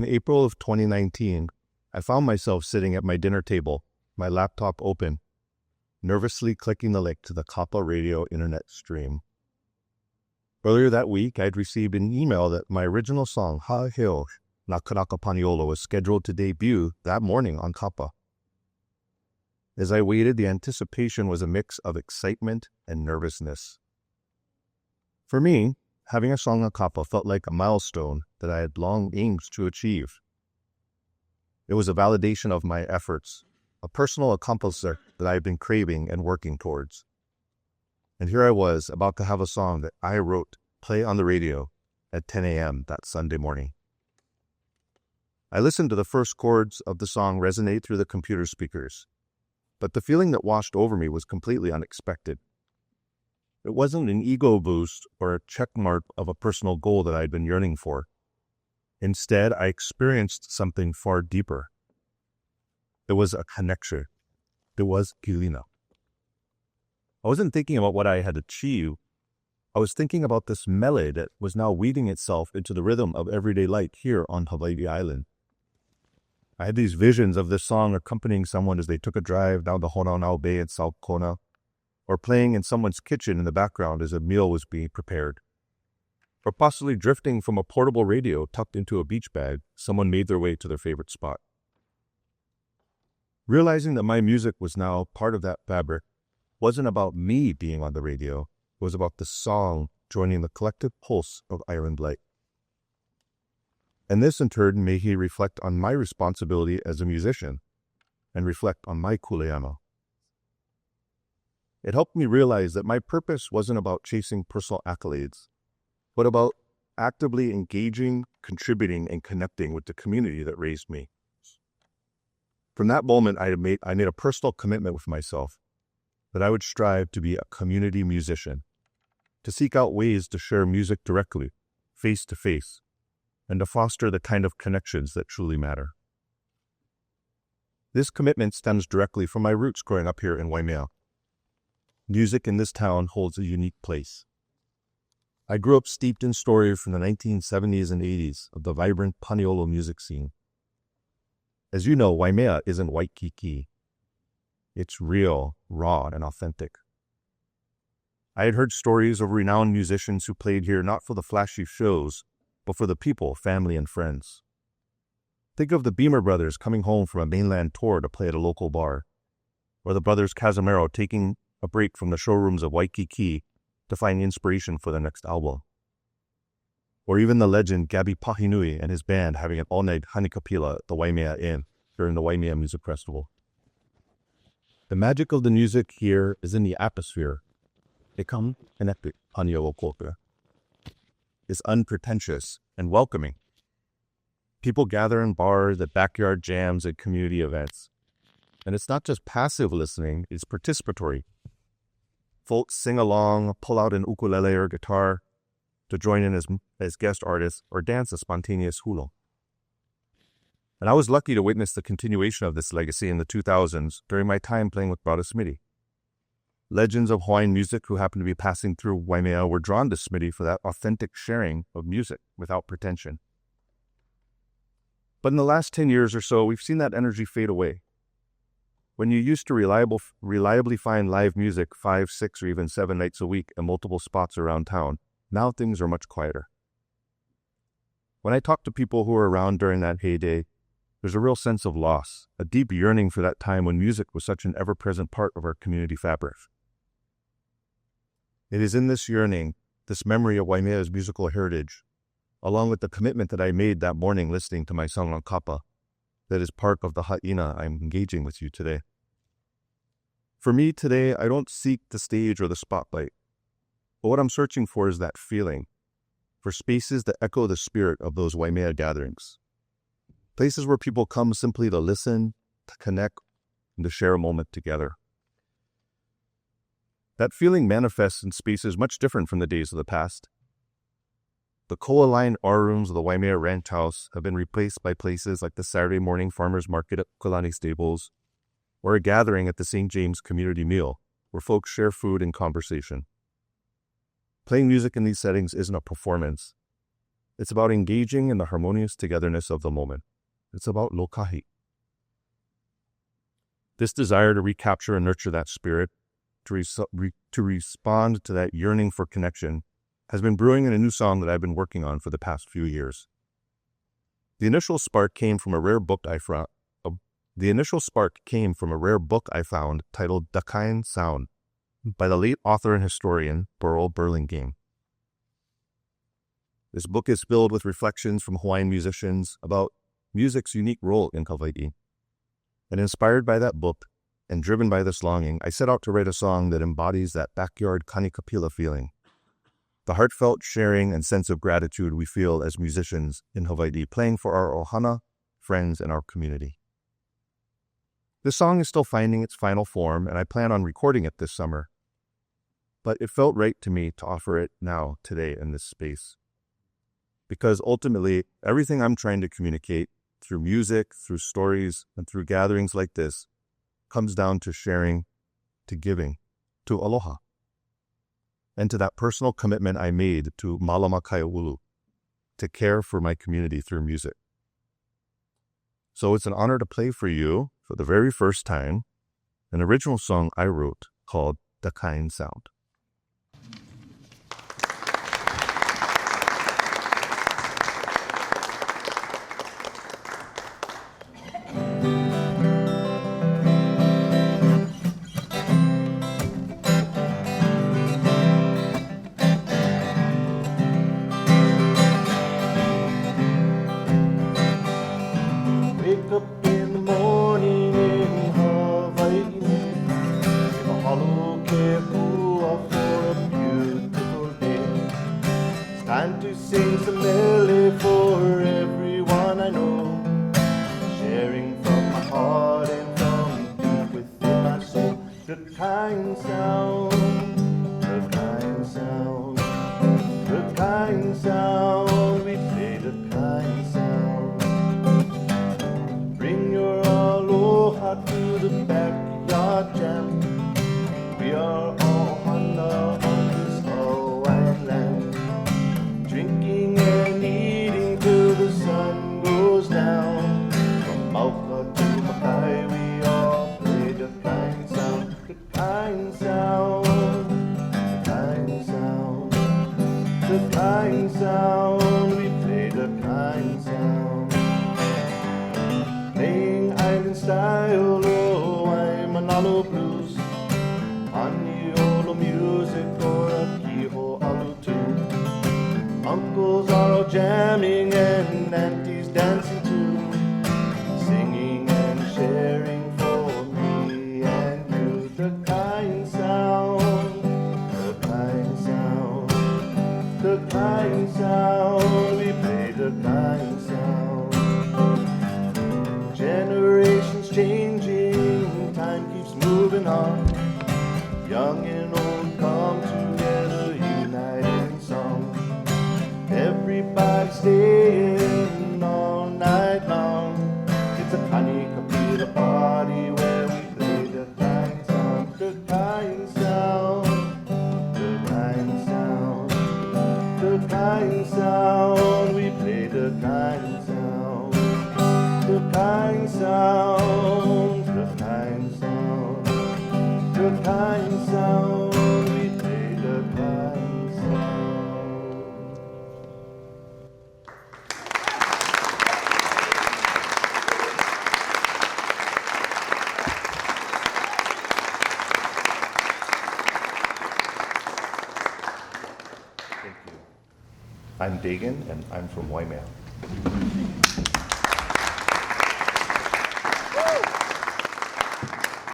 In April of 2019, I found myself sitting at my dinner table, my laptop open, nervously clicking the link to the Kappa radio internet stream. Earlier that week, I'd received an email that my original song, Ha'i'i na Kanaka Paniolo, was scheduled to debut that morning on Kappa. As I waited, the anticipation was a mix of excitement and nervousness. For me, having a song on Kappa felt like a milestone that I had long aimed to achieve. It was a validation of my efforts, a personal accomplishment that I had been craving and working towards. And here I was, about to have a song that I wrote play on the radio at 10 a.m. that Sunday morning. I listened to the first chords of the song resonate through the computer speakers, but the feeling that washed over me was completely unexpected. It wasn't an ego boost or a check mark of a personal goal that I had been yearning for. Instead, I experienced something far deeper. It was a connection. It was Kilina. I wasn't thinking about what I had achieved. I was thinking about this melody that was now weaving itself into the rhythm of everyday life here on Hawai'i Island. I had these visions of this song accompanying someone as they took a drive down the Honaunau Bay in South Kona, or playing in someone's kitchen in the background as a meal was being prepared, or possibly drifting from a portable radio tucked into a beach bag, someone made their way to their favorite spot. Realizing that my music was now part of that fabric wasn't about me being on the radio, it was about the song joining the collective pulse of island light. And this in turn made me reflect on my responsibility as a musician and reflect on my kuleana. It helped me realize that my purpose wasn't about chasing personal accolades, but about actively engaging, contributing, and connecting with the community that raised me. From that moment, I made a personal commitment with myself that I would strive to be a community musician, to seek out ways to share music directly, face to face, and to foster the kind of connections that truly matter. This commitment stems directly from my roots growing up here in Waimea. Music in this town holds a unique place. I grew up steeped in stories from the 1970s and 80s of the vibrant Paniolo music scene. As you know, Waimea isn't Waikiki. It's real, raw, and authentic. I had heard stories of renowned musicians who played here not for the flashy shows, but for the people, family, and friends. Think of the Beamer brothers coming home from a mainland tour to play at a local bar, or the brothers Casimiro taking a break from the showrooms of Waikiki to find inspiration for their next album. Or even the legend Gabi Pahinui and his band having an all-night hanikapila at the Waimea Inn during the Waimea Music Festival. The magic of the music here is in the atmosphere. It comes connected Paniolo culture. It's unpretentious and welcoming. People gather in bars, at backyard jams, and community events. And it's not just passive listening, it's participatory. Folks sing along, pull out an ukulele or guitar to join in as guest artists or dance a spontaneous hula. And I was lucky to witness the continuation of this legacy in the 2000s during my time playing with Brother Smitty. Legends of Hawaiian music who happened to be passing through Waimea were drawn to Smitty for that authentic sharing of music without pretension. But in the last 10 years or so, we've seen that energy fade away. When you used to reliably find live music 5, 6, or even 7 nights a week in multiple spots around town, now things are much quieter. When I talk to people who were around during that heyday, there's a real sense of loss, a deep yearning for that time when music was such an ever-present part of our community fabric. It is in this yearning, this memory of Waimea's musical heritage, along with the commitment that I made that morning listening to my song on Kappa, that is part of the ha'ina I'm engaging with you today. For me today, I don't seek the stage or the spotlight, but what I'm searching for is that feeling, for spaces that echo the spirit of those Waimea gatherings. Places where people come simply to listen, to connect, and to share a moment together. That feeling manifests in spaces much different from the days of the past. The coal-lined R-rooms of the Waimea Ranch House have been replaced by places like the Saturday morning farmers market at Kulani Stables, or a gathering at the St. James Community Meal, where folks share food and conversation. Playing music in these settings isn't a performance. It's about engaging in the harmonious togetherness of the moment. It's about lokahi. This desire to recapture and nurture that spirit, to respond to that yearning for connection, has been brewing in a new song that I've been working on for the past few years. The initial spark came from a rare book I found titled Dagan Sound by the late author and historian Burl Burlingame. This book is filled with reflections from Hawaiian musicians about music's unique role in Hawai'i. And inspired by that book and driven by this longing, I set out to write a song that embodies that backyard kanikapila feeling, the heartfelt sharing and sense of gratitude we feel as musicians in Hawai'i, playing for our ohana, friends, and our community. This song is still finding its final form, and I plan on recording it this summer. But it felt right to me to offer it now, today, in this space. Because ultimately, everything I'm trying to communicate through music, through stories, and through gatherings like this comes down to sharing, to giving, to aloha, and to that personal commitment I made to malama kaiaulu, to care for my community through music. So it's an honor to play for you, for the very first time, an original song I wrote called The Kine Sound. Wake up in the morning in Hawai'i, give a hollow kepua for a beautiful day. It's time to sing some mele for everyone I know, sharing from my heart and from deep within my soul. The Kine Sound, the Kine Sound, the Kine Sound. We play the Kine Sound. Bring your aloha to the backyard jam. We are all hana on this Hawaiian land, drinking and eating till the sun goes down. From Mauka to Makai, we all play the Kine Sound, the Kine Sound, the Kine Sound, the Kine Sound. We play the Kine Sound. Playing island style, oh, I'm an alo blues, aniolo music, or a kiho alu too. Uncles are all jamming and aunties dancing too, singing and sharing for me and you. The Kine Sound, the Kine Sound, the Kine Sound. We play the Kine Sound. Generations changing, time keeps moving on. Young and old come together, united in song. Everybody staying all night long. It's a kanikapila party where we play the Kine Sound, the Kine Sound, the Kine Sound, the Kine Sound. We play the Kine Sound, the Kine Sound, the Kine Sound, the Kine Sound. We play the Kine Sound. Thank you. I'm Dagan, and I'm from Waimea.